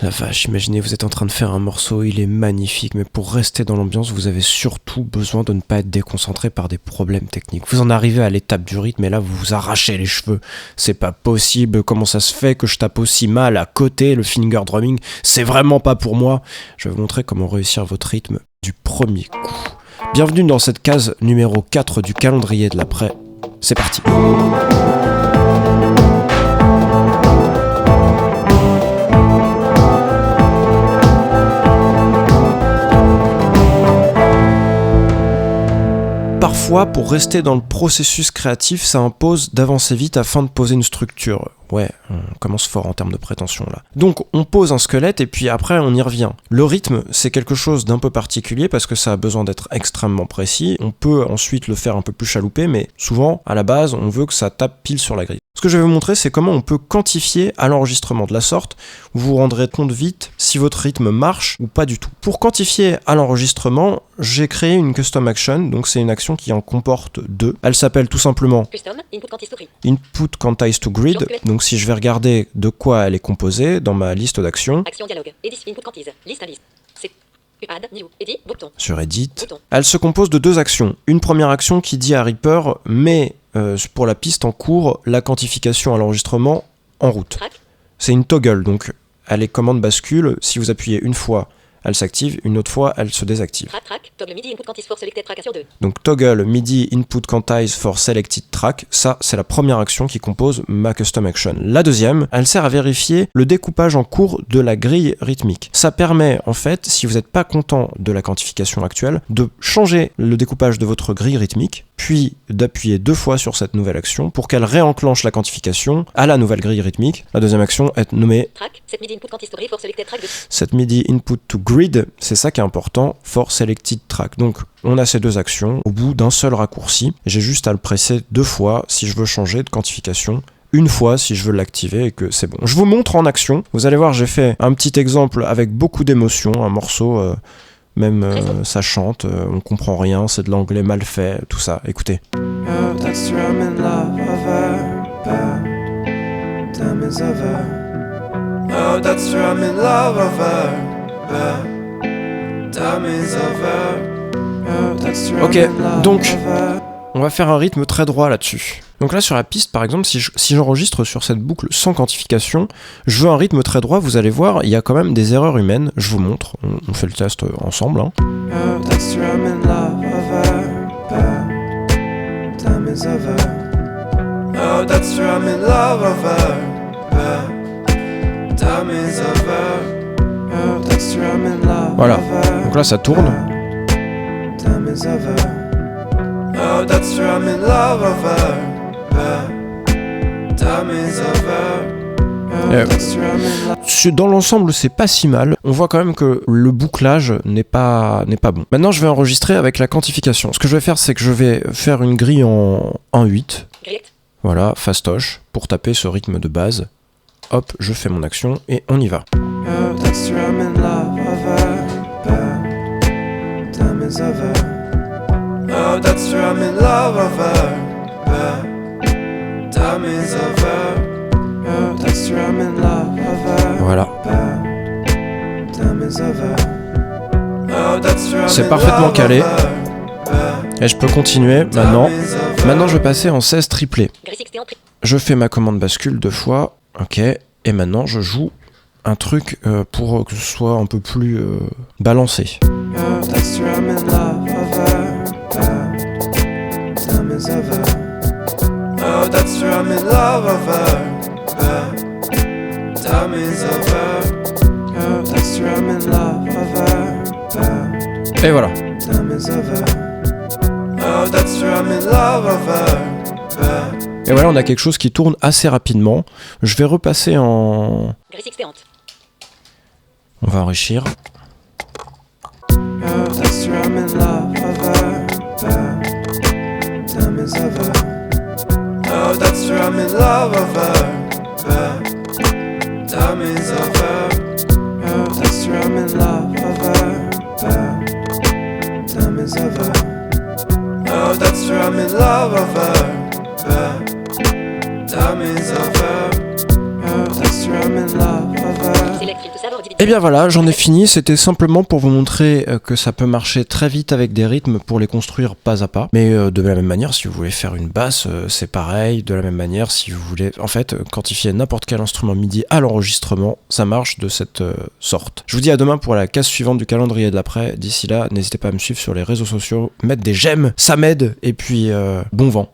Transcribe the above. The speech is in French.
La vache, imaginez, vous êtes en train de faire un morceau, il est magnifique, mais pour rester dans l'ambiance, vous avez surtout besoin de ne pas être déconcentré par des problèmes techniques. Vous en arrivez à l'étape du rythme et là, vous vous arrachez les cheveux. C'est pas possible, comment ça se fait que je tape aussi mal à côté, le finger drumming, c'est vraiment pas pour moi. Je vais vous montrer comment réussir votre rythme du premier coup. Bienvenue dans cette case numéro 4 du calendrier de l'après. C'est parti. Parfois, pour rester dans le processus créatif, ça impose d'avancer vite afin de poser une structure. Ouais, on commence fort en termes de prétention là. Donc on pose un squelette et puis après on y revient. Le rythme, c'est quelque chose d'un peu particulier parce que ça a besoin d'être extrêmement précis. On peut ensuite le faire un peu plus chaloupé, mais souvent, à la base, on veut que ça tape pile sur la grille. Ce que je vais vous montrer, c'est comment on peut quantifier à l'enregistrement de la sorte, où vous vous rendrez compte vite si votre rythme marche ou pas du tout. Pour quantifier à l'enregistrement, j'ai créé une custom action, donc c'est une action qui en comporte deux. Elle s'appelle tout simplement Input Quantize to Grid. Donc si je vais regarder de quoi elle est composée dans ma liste d'actions, action dialogue, edit, input quantize, liste à liste, c'est add, new, edit, bouton. Sur Edit, elle se compose de deux actions. Une première action qui dit à Reaper, mais pour la piste en cours, la quantification à l'enregistrement en route. Track. C'est une toggle, donc elle est commande bascule. Si vous appuyez une fois, elle s'active, une autre fois, elle se désactive. Track, toggle MIDI input quantize for selected track action 2. Donc toggle MIDI input quantize for selected track, ça c'est la première action qui compose ma custom action. La deuxième, elle sert à vérifier le découpage en cours de la grille rythmique. Ça permet en fait, si vous n'êtes pas content de la quantification actuelle, de changer le découpage de votre grille rythmique, puis d'appuyer 2 fois sur cette nouvelle action pour qu'elle réenclenche la quantification à la nouvelle grille rythmique. La deuxième action est nommée Track, set MIDI input quantize to grid for selected track 2. Set MIDI input to grid, c'est ça qui est important, for selected track. Donc on a ces deux actions au bout d'un seul raccourci. J'ai juste à le presser 2 fois si je veux changer de quantification, une fois si je veux l'activer et que c'est bon. Je vous montre en action. Vous allez voir, j'ai fait un petit exemple avec beaucoup d'émotion, un morceau... Même ça chante, on comprend rien, c'est de l'anglais mal fait, tout ça. Écoutez. Oh, that's true, I'm in love over, but time is over. Oh, that's true, I'm in love over, but time is over. Oh, that's true, ok, donc on va faire un rythme très droit là-dessus. Donc là sur la piste par exemple, si j'enregistre sur cette boucle sans quantification, je veux un rythme très droit, vous allez voir, il y a quand même des erreurs humaines, je vous montre, on fait le test ensemble. Hein. Oh, that's true, I'm in love over, but time is over. Oh, that's true, I'm in love over, but time is over. Oh, that's true, I'm in love. Voilà, donc là ça tourne. Time is over. Oh, that's true, I'm in love over. Dans l'ensemble, c'est pas si mal. On voit quand même que le bouclage n'est pas bon. Maintenant, je vais enregistrer avec la quantification. Ce que je vais faire, c'est que je vais faire une grille en 1/8. Voilà, fastoche, pour taper ce rythme de base. Hop, je fais mon action et on y va. Oh, that's true, I'm in love over, time is over. Oh, that's true, I'm in love over, time is over. Oh, that's true, I'm in love over. Voilà. Time is over. Oh, that's true, c'est parfaitement calé. Et je peux continuer maintenant. Maintenant, je vais passer en 16 triplé. Je fais ma commande bascule 2 fois. Ok. Et maintenant, je joue un truc pour que ce soit un peu plus balancé. Oh, that's true, I'm in love over. Time is over. Oh, that's true, I'm in love over. Time is over. Oh, that's true, I'm in love over. Et voilà. Time is over. Oh, that's true, I'm in love over. Et voilà, on a quelque chose qui tourne assez rapidement. Je vais repasser en... On va enrichir. Oh, that's true, I'm in love over. Time is over. Oh, that's true, I'm in love over. Time is over. Oh, that's true, I'm in love over. Time is over. Oh, that's true, I'm in love over. Time is over. Oh, that's true, I'm in love over. Et bien voilà, j'en ai fini, c'était simplement pour vous montrer que ça peut marcher très vite avec des rythmes pour les construire pas à pas. Mais de la même manière, si vous voulez faire une basse, c'est pareil. De la même manière, si vous voulez en fait quantifier n'importe quel instrument MIDI à l'enregistrement, ça marche de cette sorte. Je vous dis à demain pour la case suivante du calendrier de l'après. D'ici là, n'hésitez pas à me suivre sur les réseaux sociaux, mettre des j'aime, ça m'aide, et puis bon vent.